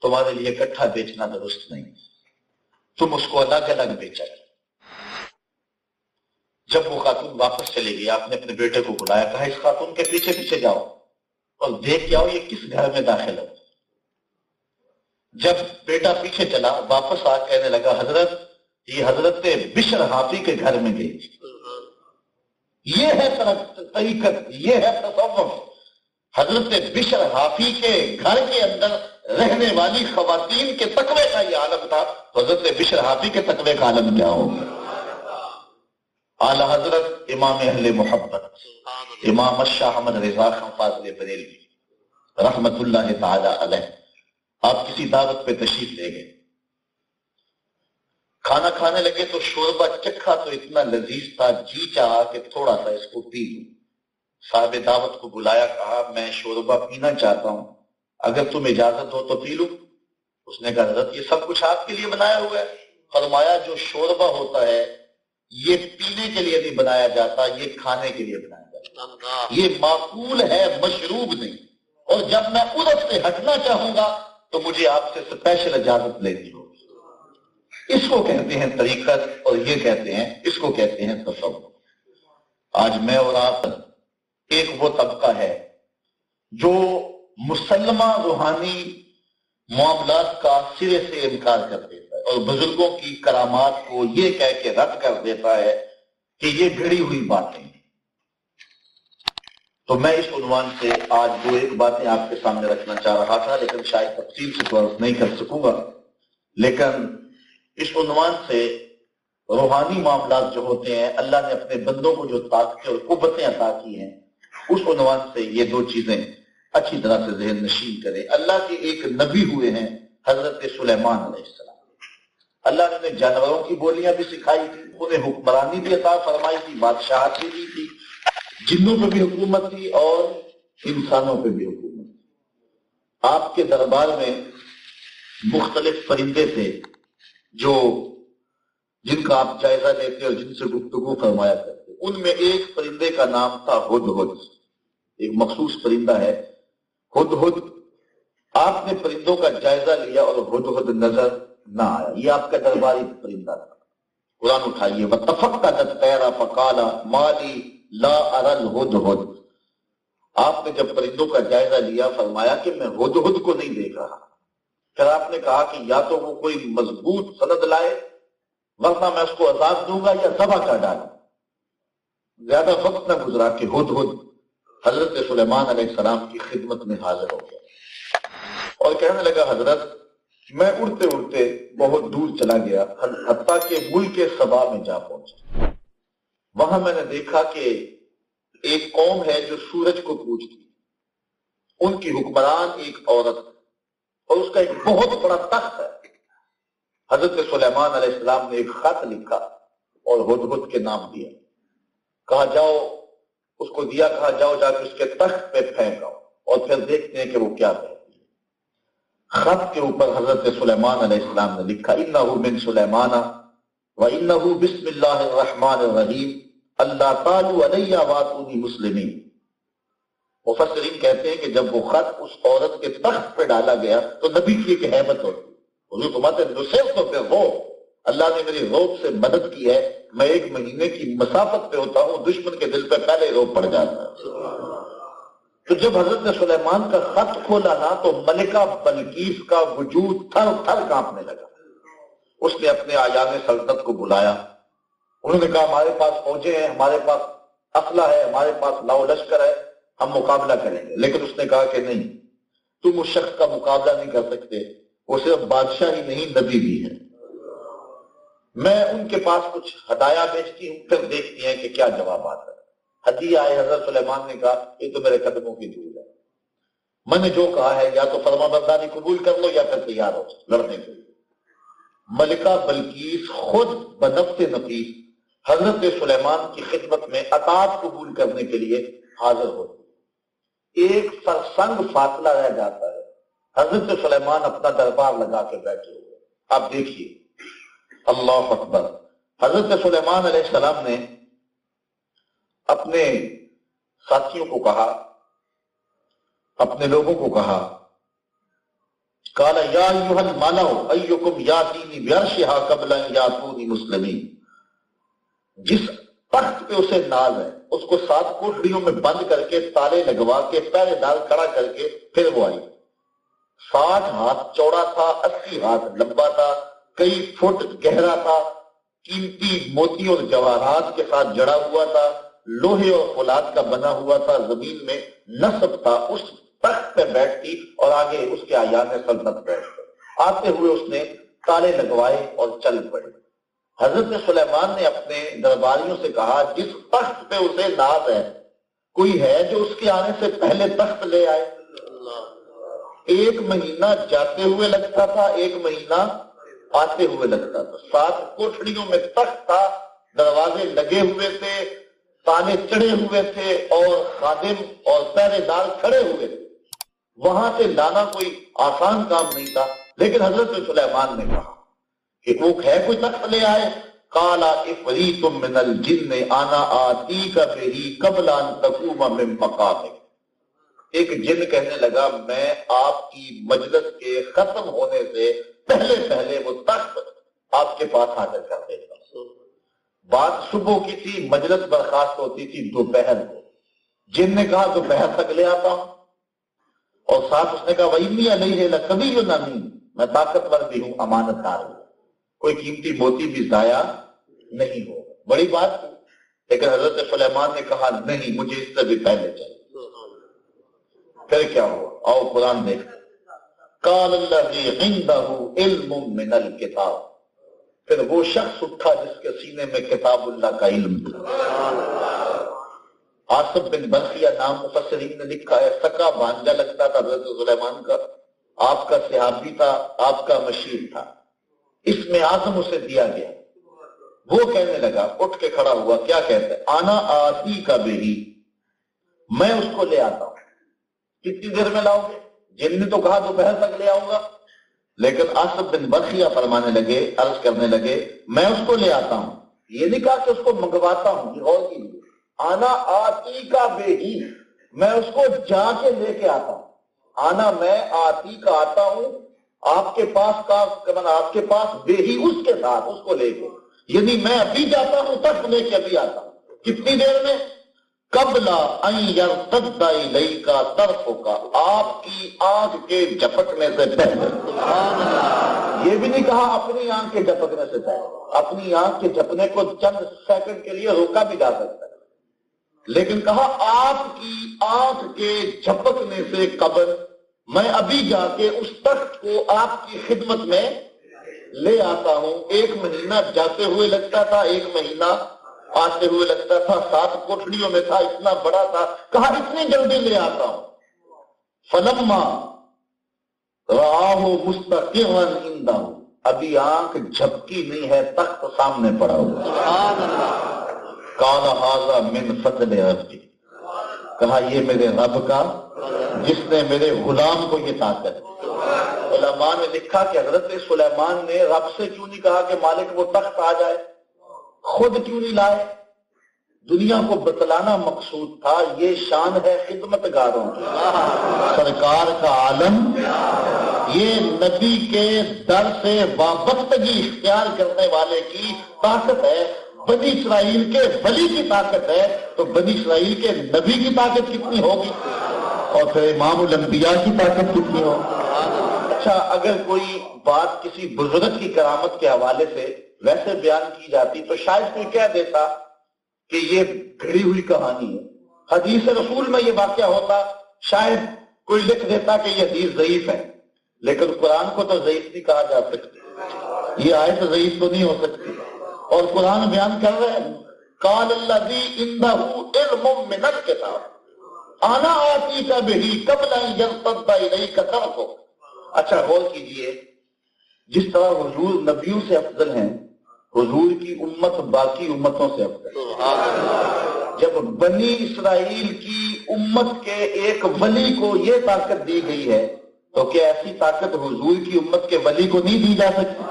تمہارے لیے اکٹھا بیچنا درست نہیں, تم اس کو الگ الگ بیچا کرو. جب وہ خاتون واپس چلی گئی آپ نے اپنے بیٹے کو بلایا, کہا اس خاتون کے پیچھے پیچھے جاؤ اور دیکھ کے آؤ یہ کس گھر میں داخل ہو. جب بیٹا پیچھے چلا واپس آ کہنے لگا حضرت یہ حضرت بشر حافی کے گھر میں گئی. یہ ہے طریقت, یہ ہے تصوف. حضرت بشر حافی کے گھر کے اندر رہنے والی خواتین کے تقوی کا یہ عالم تھا, حضرت بشر حافی کے تقوی کا عالم کیا ہوگا. اعلی حضرت امام اہل محبت امام الشاہ احمد رضا خان فاضل بریلوی رحمت اللہ تعالی علیہ, آپ کسی دعوت پہ تشریف لے گئے, کھانا کھانے لگے تو شوربہ چکھا تو اتنا لذیذ تھا, جی چاہا کہ تھوڑا سا اس کو پی لوں. صاحب دعوت کو بلایا, کہا میں شوربہ پینا چاہتا ہوں, اگر تم اجازت ہو تو پی لوں. اس نے کہا حضرت یہ سب کچھ آپ کے لیے بنایا ہوا ہے. فرمایا جو شوربہ ہوتا ہے یہ پینے کے لیے نہیں بنایا جاتا, یہ کھانے کے لیے بنایا جاتا. یہ معقول ہے, مشروب نہیں. اور جب میں ادھر سے ہٹنا چاہوں گا تو مجھے آپ سے اسپیشل اجازت لینی ہوگی. اس کو کہتے ہیں طریقت, اور یہ کہتے ہیں, اس کو کہتے ہیں تصوف. آج میں اور آپ ایک وہ طبقہ ہے جو مسلمہ روحانی معاملات کا سرے سے انکار کر دیتا ہے اور بزرگوں کی کرامات کو یہ کہہ کے رد کر دیتا ہے کہ یہ گھڑی ہوئی باتیں. تو میں اس عنوان سے آج دو ایک باتیں آپ کے سامنے رکھنا چاہ رہا تھا, لیکن شاید تفصیل سے تو نہیں کر سکوں گا. لیکن اس عنوان سے روحانی معاملات جو ہوتے ہیں, اللہ نے اپنے بندوں کو جو طاقتیں اور قوتیں عطا کی ہیں, اس عنوان سے یہ دو چیزیں اچھی طرح سے ذہن نشین کریں. اللہ کے ایک نبی ہوئے ہیں حضرت سلیمان علیہ السلام. اللہ نے انہیں جانوروں کی بولیاں بھی سکھائی تھی, انہیں حکمرانی بھی عطا فرمائی تھی, بادشاہت بھی دی تھی, جنوں پہ بھی حکومت تھی اور انسانوں پہ بھی حکومت تھی. آپ کے دربار میں مختلف پرندے تھے جن کا آپ جائزہ لیتے اور جن سے گفتگو فرمایا کرتے. ان میں ایک پرندے کا نام تھا ہدہد, ایک مخصوص پرندہ ہے ہدہد. آپ نے پرندوں کا جائزہ لیا اور ہدہد نظر نہ آیا. یہ آپ کا درباری پرندہ تھا. قرآن اٹھائیے وَتَفَقَّدَ الطَّيْرَ فَقَالَ مَا لِي لَا أَرَى الْهُدْهُدْ. آپ نے جب پرندوں کا جائزہ لیا فرمایا کہ میں ہدہد کو نہیں دیکھ رہا. پھر آپ نے کہا کہ یا تو وہ کوئی مضبوط سند لائے ورنہ میں اس کو عذاب دوں گا یا ذبح کر ڈالوں. زیادہ وقت نہ گزرا کہ ہدہد حضرت سلیمان علیہ السلام کی خدمت میں حاضر ہو گیا اور کہنے لگا حضرت میں اڑتے اڑتے بہت دور چلا گیا حتیٰ کہ ملک سبا میں جا پہنچا. وہاں میں نے دیکھا کہ ایک قوم ہے جو سورج کو پوجتی, ان کی حکمران ایک عورت اور اس کا ایک بہت بڑا تخت ہے. حضرت سلیمان علیہ السلام نے ایک خط لکھا اور ہدہد کے نام دیا. کہا جاؤ, اس کو دیا, کہا جاؤ جا کے اس کے تخت پہ پھینکاؤ اور پھر دیکھتے ہیں کہ وہ کیا کہتی ہے. خط کے اوپر حضرت سلیمان علیہ السلام نے لکھا اِنَّهُ مِن سُلَيْمَانَ وَإِنَّهُ بِسْمِ اللَّهِ الرَّحْمَٰنِ الرَّحِيمِ اللہ تعالیٰ علیہ وَاتُونِي مُسْلِمِينَ. مفسرین کہتے ہیں کہ جب وہ خط اس عورت کے تخت پہ ڈالا گیا تو نبی کی ایک حیبت ہوتی، حضور فرماتے ہیں نصرت تو پھر وہ اللہ نے میری روب سے مدد کی ہے، میں 1 مہینے کی مسافت پہ ہوتا ہوں، دشمن کے دل پہ پہلے روب پڑ جاتا ہے۔ تو جب حضرت سلیمان کا خط کھولا نا تو ملکہ بلقیس کا وجود تھر تھر کانپنے لگا۔ اس نے اپنے اعیان سلطنت کو بلایا، انہوں نے کہا ہمارے پاس فوجیں ہیں، ہمارے پاس اسلحہ ہے، ہمارے پاس لاؤ لشکر ہے، ہم مقابلہ کریں گے۔ لیکن اس نے کہا کہ نہیں، تم اس شخص کا مقابلہ نہیں کر سکتے، وہ صرف بادشاہ ہی نہیں نبی بھی ہے۔ میں ان کے پاس کچھ ہدایہ بھیجتی ہوں، پھر دیکھتی ہیں کہ کیا جواب آتا ہے۔ ہدیہ آئے، حضرت سلیمان نے کہا یہ تو میرے قدموں کی دھول ہے، میں نے جو کہا ہے یا تو فرما برداری قبول کر لو یا پھر تیار ہو لڑنے کے لیے۔ ملکہ بلقیس خود بنفس نفیس حضرت سلیمان کی خدمت میں اطاعت قبول کرنے کے لیے حاضر ہوتی۔ ایک فرسنگ فاصلہ رہ جاتا ہے، حضرت سلیمان اپنا دربار لگا کے بیٹھے ہوئے۔ آپ دیکھیے، اللہ اکبر، حضرت سلیمان علیہ السلام نے اپنے ساتھیوں کو کہا، اپنے لوگوں کو کہا، قال یا ایھا الملأ ایکم یاتینی بعرشھا قبل ان یاتونی مسلمین۔ جس تخت پہ اسے ناز ہے اس کو 7 کوٹڑیوں میں بند کر کے تالے لگوا کے پہرے دار کھڑا کر کے پھر وہ آئی۔ 60 ہاتھ چوڑا تھا، 80 ہاتھ لمبا تھا، کئی فٹ گہرا تھا، قیمتی موتی اور جواہرات کے ساتھ جڑا ہوا تھا، لوہے اور فولاد کا بنا ہوا تھا، زمین میں نصب تھا۔ اس تخت پہ بیٹھتی اور آگے اس کے اعیان سلطنت بیٹھتے، آتے ہوئے اس نے تالے لگوائے اور چل پڑے۔ حضرت سلیمان نے اپنے درباریوں سے کہا جس تخت پہ اسے ناز ہے کوئی ہے جو اس کے آنے سے پہلے تخت لے آئے؟ 1 مہینہ جاتے ہوئے لگتا تھا، 1 مہینہ آتے ہوئے لگتا تھا۔ 7 کوٹھڑیوں میں تخت تھا، دروازے لگے ہوئے تھے، تالے چڑھے ہوئے تھے اور خادم اور پہرے دار کھڑے ہوئے تھے۔ وہاں سے لانا کوئی آسان کام نہیں تھا، لیکن حضرت سلیمان نے کہا کہ وہ ہے کوئی تخت لے آئے۔ قال عفریت من الجن انا آتیک بہ قبل ان تقوم من مقامک۔ ایک جن کہنے لگا میں آپ کی مجلس کے ختم ہونے سے پہلے وہ تخت آپ کے پاس حاضر کر دیتا ہوں۔ بات صبح کی تھی، مجلس برخاست ہوتی تھی دوپہر کو۔ جن نے کہا دوپہر تک لے آتا ہوں، اور ساتھ اس نے کہا وَإِنِّي عَلَيْهِ لَقَوِيٌّ أَمِينٌ، میں طاقتور بھی ہوں، امانت دار ہوں، کوئی قیمتی موتی بھی ضائع نہیں ہو۔ بڑی بات تھی، لیکن حضرت سلیمان نے کہا نہیں، مجھے اس سے بھی پہلے چاہیے۔ پھر کیا ہوا؟ آؤ قرآن دیکھتے۔ قال الذی عنده علم من الکتاب، پھر وہ شخص اٹھا جس کے سینے میں کتاب اللہ کا علم تھا۔ آصف بن برقیہ نام مفسرین نے لکھا ہے، سکا بھانجا لگتا تھا حضرت سلیمان کا، آپ کا صحابی تھا، آپ کا مشیر تھا، اس میں اعظم اسے دیا گیا۔ وہ کہنے لگا، اٹھ کے کھڑا ہوا، کیا کہتا ہے؟ آنا آتی کا بہی، میں اس کو لے آتا ہوں۔ کتنی دیر میں لاؤ گے؟ جن نے تو کہا دوپہر تک لے آؤں گا، لیکن آصف بن برقیہ فرمانے لگے، عرض کرنے لگے میں اس کو لے آتا ہوں، یہ نہیں کہا کہ اس کو منگواتا ہوں، یہ غور کیجیے، آنا آتی کا بے ہی، میں اس کو جا کے لے کے آتا ہوں۔ آنا میں، آتی کا آتا ہوں، آپ کے پاس کا آپ کے پاس بے ہی اس کے ساتھ، اس کو لے کے، یعنی میں ابھی جاتا ہوں، تک لے کے ابھی آتا ہوں۔ کتنی دیر میں؟ قبل ان یرتد الیک طرفک، آپ کی آنکھ کے جھپکنے سے پہلے۔ یہ بھی نہیں کہا اپنی آنکھ کے جھپکنے سے پہلے، اپنی آنکھ کے جھپکنے کو چند سیکنڈ کے لیے روکا بھی جا سکتا ہے، لیکن کہا آپ کی آنکھ کے جھپکنے سے قبل، میں ابھی جا کے اس تخت کو آپ کی خدمت میں لے آتا ہوں۔ 1 مہینہ جاتے ہوئے لگتا تھا، 1 مہینہ آتے ہوئے لگتا تھا، 7 کوٹھڑیوں میں تھا، اتنا بڑا تھا، کہا اتنی جلدی لے آتا ہوں۔ فلما رآہ مستقرا عنده، ابھی آنکھ جھپکی نہیں ہے، تخت سامنے پڑا ہوا۔ قال ھذا من فضل ربی، کہا یہ میرے رب کا جس نے میرے غلام کو یہ طاقت۔ علماء نے لکھا کہ حضرت سلیمان نے رب سے کیوں نہیں کہا کہ مالک وہ تخت آ جائے، خود کیوں نہیں لائے؟ دنیا کو بتلانا مقصود تھا. یہ شان ہے خدمت گاروں کی. سرکار کا عالم یہ نبی کے در سے وابستگی اختیار کرنے والے کی طاقت ہے. بنی اسرائیل کے ولی کی طاقت ہے تو بنی اسرائیل کے نبی کی طاقت کتنی ہوگی, اور پھر امام الانبیاء کی طاقت کتنی ہوگی. اچھا, اگر کوئی بات کسی بزرگ کی کرامت کے حوالے سے ویسے بیان کی جاتی تو شاید کوئی کہہ دیتا کہ یہ گھڑی ہوئی کہانی ہے. حدیث رسول میں یہ واقعہ ہوتا شاید کوئی لکھ دیتا کہ یہ حدیث ضعیف ہے, لیکن قرآن کو تو ضعیف نہیں کہا جا سکتی. یہ آیت ضعیف تو نہیں ہو سکتی. اور قرآن بیان کر رہے ہیں قال الذی عنہ علم من الکتاب انا آتیک بہ قبل ان یرتد الیک طرفک. اچھا غور کیجئے, جس طرح حضور نبیوں سے افضل ہیں, حضور کی امت باقی امتوں سے افضل. جب بنی اسرائیل کی امت کے ایک ولی کو یہ طاقت دی گئی ہے تو کیا ایسی طاقت حضور کی امت کے ولی کو نہیں دی جا سکتی؟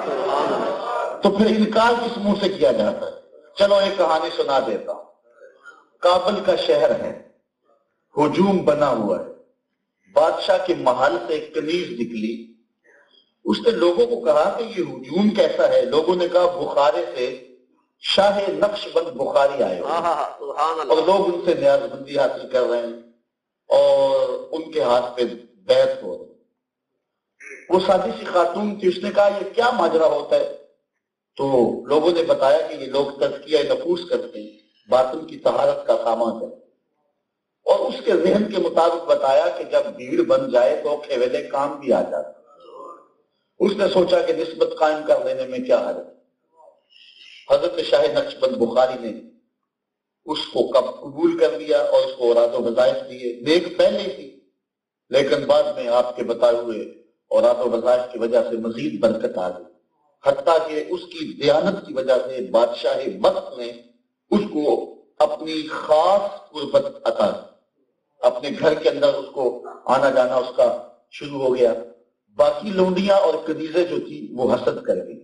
تو پھر انکار کس منہ سے کیا جاتا ہے؟ چلو ایک کہانی سنا دیتا ہوں. کابل کا شہر ہے, ہجوم بنا ہوا ہے. بادشاہ کے محل سے ایک کنیز نکلی. اس نے لوگوں کو کہا کہ یہ ہجوم کیسا ہے. لوگوں نے کہا بخارے سے شاہ نقش بند بخاری آئے ہوئے اور لوگ ان سے نیاز بندی حاصل کر رہے ہیں اور ان کے ہاتھ پہ بیعت ہو رہی. وہ سادی سی خاتون تھی, اس نے کہا یہ کیا ماجرا ہوتا ہے؟ تو لوگوں نے بتایا کہ یہ لوگ تزکیہ نفوس کرتے ہیں, باطن کی طہارت کا سامان ہے. اور اس کے ذہن کے مطابق بتایا کہ جب بھیڑ بن جائے تو کھیویلے کام بھی آ جاتا. اس نے سوچا کہ نسبت قائم کر لینے میں کیا حرج. حضرت شاہ نقش بند بخاری نے اس کو قبول کر لیا اور اس کو اوراد و وظائف دیے. نیک پہلے تھی لیکن بعد میں آپ کے بتائے ہوئے اوراد و وظائف کی وجہ سے مزید برکت آ گئی, حتیٰ کہ اس کی دیانت کی وجہ سے بادشاہ وقت نے اس کو اپنی خاص قربت عطا کی. اپنے گھر کے اندر اس کو آنا جانا اس کا شروع ہو گیا. باقی لونڈیاں اور کنیزیں جو تھی وہ حسد کر گئی.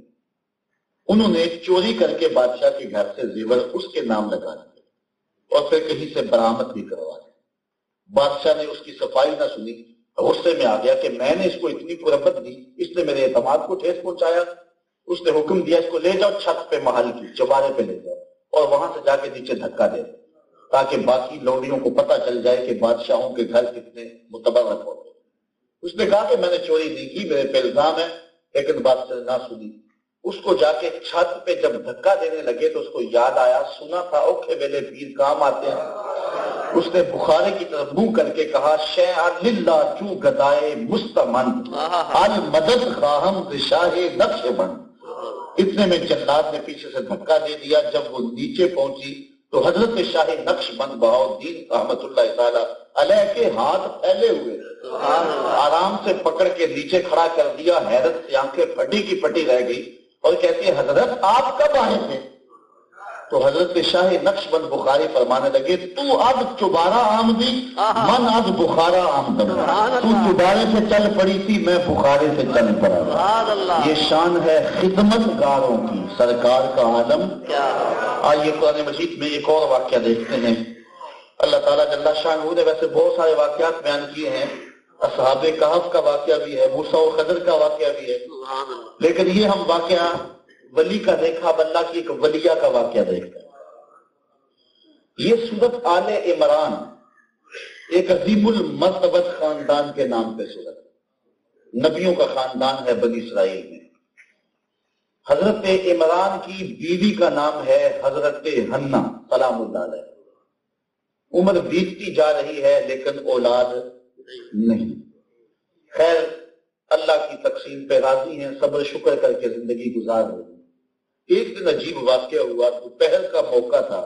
انہوں نے چوری کر کے بادشاہ کے گھر سے زیور اس کے نام لگا دیے اور پھر کہیں سے برآمد بھی کروا دی. بادشاہ نے اس کی صفائی نہ سنی, غصے میں آ گیا کہ میں نے اس کو اتنی قربت دی, اس نے میرے اعتماد کو ٹھیس پہنچایا. اس نے حکم دیا اس کو لے جاؤ چھت پہ, محل کی چوبارے پہ لے جاؤ اور وہاں سے جا کے نیچے دھکا دے تاکہ باقی لوڈیوں کو پتہ چل جائے کہ بادشاہوں کے گھر کتنے متبرک ہوتے. اس نے کہا کہ میں نے چوری نہیں کی, میرے پہ الزام ہے, لیکن بادشاہ نے نہ سنی. اس کو جا کے چھت پہ جب دھکا دینے لگے تو اس کو یاد آیا, سنا تھا اوکھے ویلے پیر کام آتے ہیں. اس نے بخارے کی طرف منہ کر کے کہا شیعہ للہ چو گدائے مستمن المدد خواہم شاہ نقش بند. اتنے میں جلاد نے پیچھے سے دھکا دے دیا. جب وہ نیچے پہنچی تو حضرت شاہ نقش بند بہاؤالدین رحمت اللہ تعالی علیہ کے ہاتھ پھیلے ہوئے آرام سے پکڑ کے نیچے کھڑا کر دیا. حیرت سے آنکھیں پھٹی کی پھٹی رہ گئی اور کہتی ہے حضرت آپ کب آئے تھے؟ تو حضرت شاہ نقش بند بخاری فرمانے لگے تو اب چوبارہ آمدی من اب بخارا آمدم. تو چوبارے سے چل پڑی تھی, میں بخارے سے چل پڑا. یہ شان ہے خدمت گاروں کی, سرکار کا عالم. آئیے قرآن مجید میں ایک اور واقعہ دیکھتے ہیں. اللہ تعالیٰ جل شانہ نے ویسے بہت سارے واقعات بیان کیے ہیں. اصحاب کہف کا واقعہ بھی ہے, موسیٰ و خضر کا واقعہ بھی ہے, لیکن یہ ہم واقعہ ولی کا دیکھا, اب اللہ کی ایک ولیہ کا واقعہ دیکھتا ہے. یہ سورت آل عمران ایک عظیم المرتبت خاندان کے نام پہ سورت, نبیوں کا خاندان ہے بنی اسرائیل میں. حضرت عمران کی بیوی کا نام ہے حضرت حنہ سلام اللہ علیہ. عمر بیتتی جا رہی ہے لیکن اولاد نہیں. خیر اللہ کی تقسیم پہ راضی ہیں, صبر شکر کر کے زندگی گزار رہی. ایک دن عجیب واقعہ ہوا. دوپہر کا موقع تھا.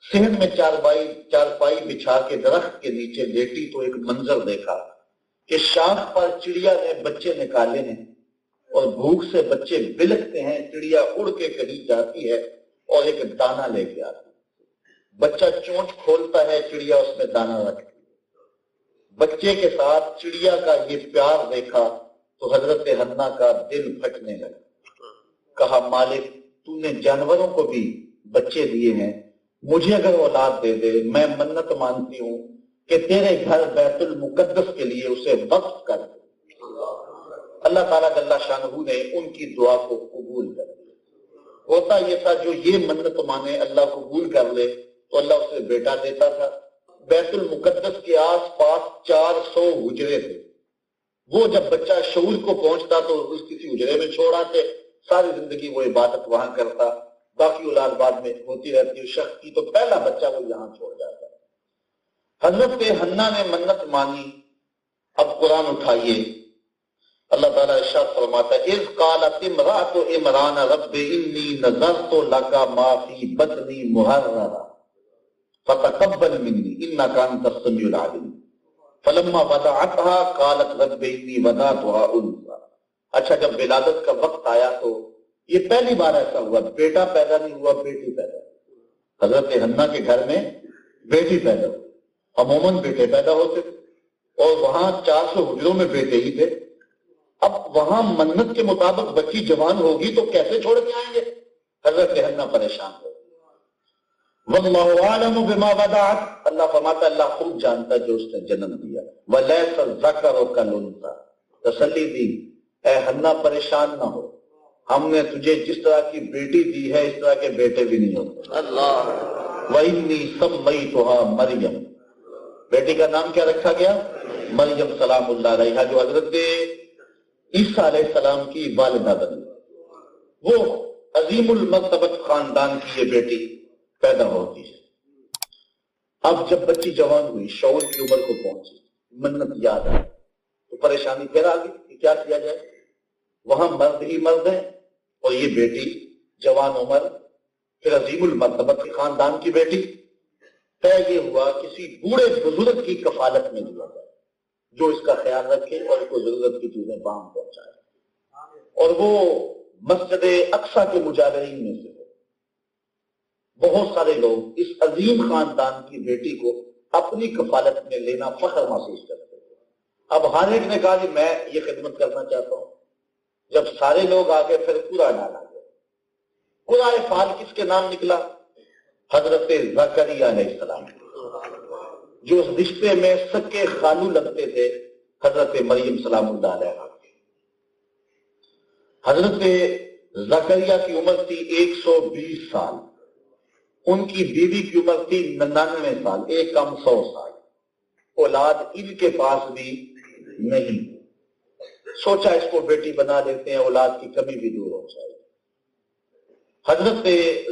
صحن میں چارپائی بچھا کے درخت کے نیچے لیٹی تو ایک منظر دیکھا کہ شاخ پر چڑیا نے بچے نکالے ہیں اور بھوک سے بچے بلکتے ہیں. چڑیا اڑ کے قریب جاتی ہے اور ایک دانہ لے کے آتی. بچہ چونچ کھولتا ہے, چڑیا اس میں دانہ رکھتی. بچے کے ساتھ چڑیا کا یہ پیار دیکھا تو حضرت حنہ کا دل پھٹنے لگا. کہا مالک تو نے جانوروں کو بھی بچے دیے ہیں, مجھے اگر اولاد دے دے میں منت مانتی ہوں کہ تیرے گھر بیت المقدس کے لیے اسے وقف کر دے۔ اللہ تعالیٰ جل شانہ نے ان کی دعا کو قبول کر دیا۔ ہوتا یہ تھا جو یہ منت مانے اللہ قبول کر لے تو اللہ اسے بیٹا دیتا تھا۔ بیت المقدس کے آس پاس 400 حجرے تھے، وہ جب بچہ شعور کو پہنچتا تو اس کسی حجرے میں چھوڑ آتے، ساری زندگی وہ عبادت وہاں کرتا، باقی اولاد بعد میں ہوتی رہتی ہے شخص کی، تو پہلا بچہ وہ یہاں چھوڑ جاتا۔ حضرت حنا نے منت مانی۔ اب قرآن اٹھائیے، اللہ تعالیٰ ارشاد فرماتا ہے اذ قالت امرأۃ عمران رب انی نذرت لک ما فی بطنی محررا فتقبل منی انک انت السمیع العلیم فلما وضعتها قالت رب انی وضعتها انثی۔ اچھا، جب ولادت کا وقت آیا تو یہ پہلی بار ایسا ہوا، بیٹا پیدا نہیں ہوا، بیٹی پیدا ہوئی۔ حضرت حنا کے گھر میں بیٹی پیدا ہوئی، عموماً بیٹے پیدا ہوتے تھے اور وہاں 400 حجروں میں بیٹے ہی تھے۔ اب وہاں منت کے مطابق بچی جوان ہوگی تو کیسے چھوڑ کے آئیں گے؟ حضرت حنا پریشان ہو۔ واللہ اعلم بما وضعت، اللہ فرماتا ہے اللہ خوب جانتا جو اس نے جنم دیا۔ ولیس الذکر کالانثی، تسلی دی اے حنا پریشان نہ ہو، ہم نے تجھے جس طرح کی بیٹی دی ہے اس طرح کے بیٹے بھی نہیں ہوتے۔ اللہ وَإِنِّي سَمَّيْتُهَا مریم، بیٹی کا نام کیا رکھا گیا؟ مریم سلام اللہ علیہا، جو حضرت عیسیٰ علیہ السلام کی والدہ بنی۔ وہ عظیم المرتبت خاندان کی یہ بیٹی پیدا ہوتی ہے۔ اب جب بچی جوان ہوئی، شعور کی عمر کو پہنچی، منت یاد آئی تو پریشانی پھر آ گئی کہ کیا کیا جائے۔ وہاں مرد ہی مرد ہیں اور یہ بیٹی جوان عمر، پھر عظیم المرتبت خاندان کی بیٹی۔ طے یہ ہوا کسی بوڑھے بزرگ کی کفالت میں دیا جائے جو اس کا خیال رکھے اور اس کو ضرورت کی چیزیں باہم پہنچائے، اور وہ مسجد اقصیٰ کے مجاورین میں سے ہو۔ بہت سارے لوگ اس عظیم خاندان کی بیٹی کو اپنی کفالت میں لینا فخر محسوس کرتے تھے۔ اب ہر ایک نے کہا کہ میں یہ خدمت کرنا چاہتا ہوں۔ جب سارے لوگ آگے پھر قرعہ ڈالا گیا۔ قرعہ فال کس کے نام نکلا؟ حضرت زکریا علیہ السلام، جو اس رشتے میں سکے خالو لگتے تھے حضرت مریم سلام اللہ علیہ۔ حضرت زکریا کی عمر تھی 120 سال، ان کی بیوی کی عمر تھی 99 سال، ایک کم 100 سال۔ اولاد ان کے پاس بھی نہیں۔ سوچا اس کو بیٹی بنا دیتے ہیں، اولاد کی کمی بھی دور ہو جائے۔ حضرت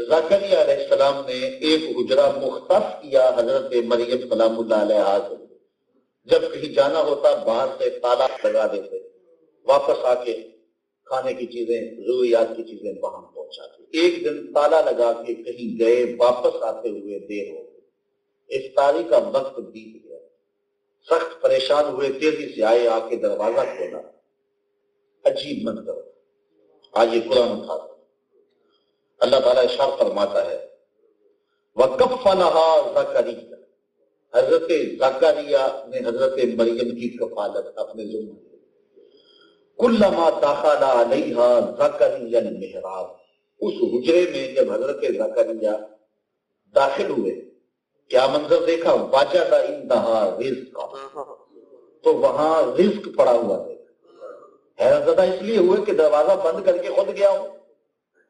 زکریا علیہ السلام نے ایک حجرہ مختص کیا حضرت مریم سلام اللہ علیہ سے۔ جب کہیں جانا ہوتا باہر سے تالا لگا دیتے، واپس آ کے کھانے کی چیزیں، ضروریات کی چیزیں وہاں پہنچاتے۔ ایک دن تالا لگا کے کہیں گئے، واپس آتے ہوئے دیر ہو گئی، افطاری کا وقت بیت گیا۔ سخت پریشان ہوئے، تیزی سے آئے، آ کے دروازہ کھولا۔ عجیب منظر، آئیے قرآن اٹھاتا۔ اللہ تعالیٰ ارشاد فرماتا ہے وَكَفَّلَهَا زَكَرِيَّا، حضرت زکریا نے حضرت مریم کی کفالت اپنے ذمہ لی۔ كُلَّمَا دَخَلَ عَلَيْهَا زَكَرِيَّا الْمِحْرَابَ، اس حجرے میں جب حضرت زکریا داخل ہوئے، کیا منظر دیکھا؟ وَجَدَ عِندَهَا رِزْقًا، تو وہاں رزق پڑا ہوا تھا۔ حیرت زدہ اس لیے ہوئے کہ دروازہ بند کر کے خود گیا ہوں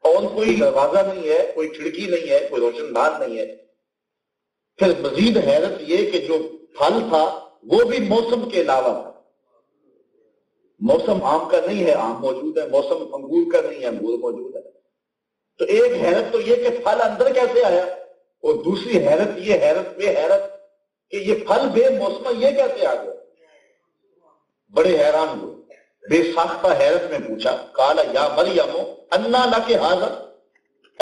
اور کوئی دروازہ نہیں ہے، کوئی کھڑکی نہیں ہے، کوئی روشن دان نہیں ہے۔ پھر مزید حیرت یہ کہ جو پھل تھا وہ بھی موسم کے علاوہ تھا۔ موسم آم کا نہیں ہے، آم موجود ہے، موسم انگور کا نہیں ہے، انگور موجود ہے۔ تو ایک حیرت تو یہ کہ پھل اندر کیسے آیا، اور دوسری حیرت یہ، حیرت پہ حیرت کہ یہ پھل بے موسم یہ کیسے آ گیا۔ بڑے حیران ہوئے، بے ساختہ حیرت میں پوچھا قال یا مریم انا لک ھذا،